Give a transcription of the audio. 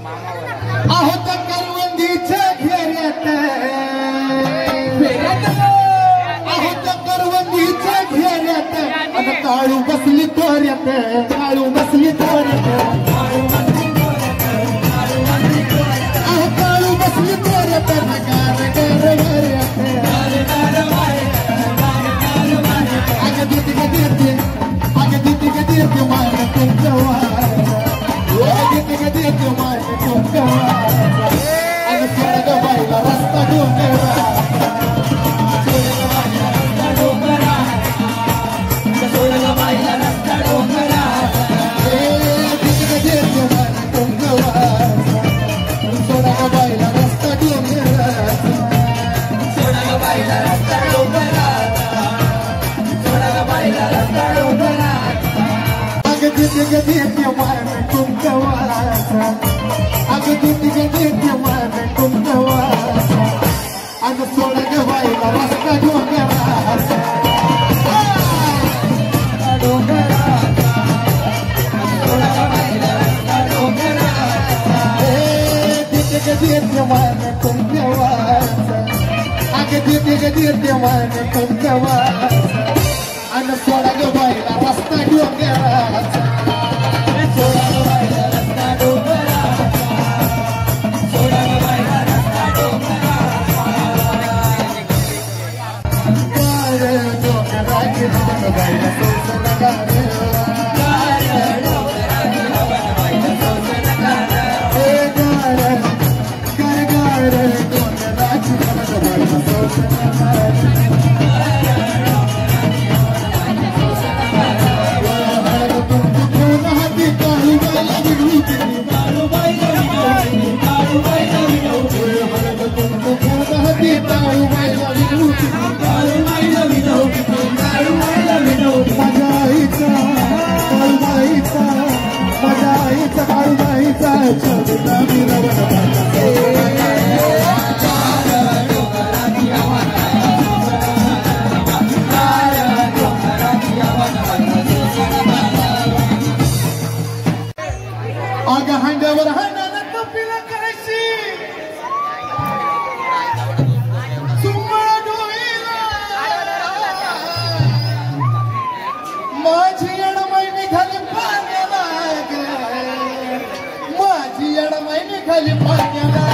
आहोत करवंदीच्या घेऱ्यात आहोत करवंदीच्या घेऱ्यात आणि काळू बसली तोऱ्यात काळू बसली तोऱ्यात काळू बसली तोऱ्यात अगं देते मान तुमच्या देते मान तुमच्या आणि सोड बाईला रस्ता डोंगरा देते मान तुमच्या वाचा अगं देते मान तुमच्या वाचा अगं सोड बाईला रस्ता देते मान तुमच्या वाचा अगं देते मान तुमच्या वाचा आणि सोड बाईला रस्ता डोंगराचा खाली पाण्याला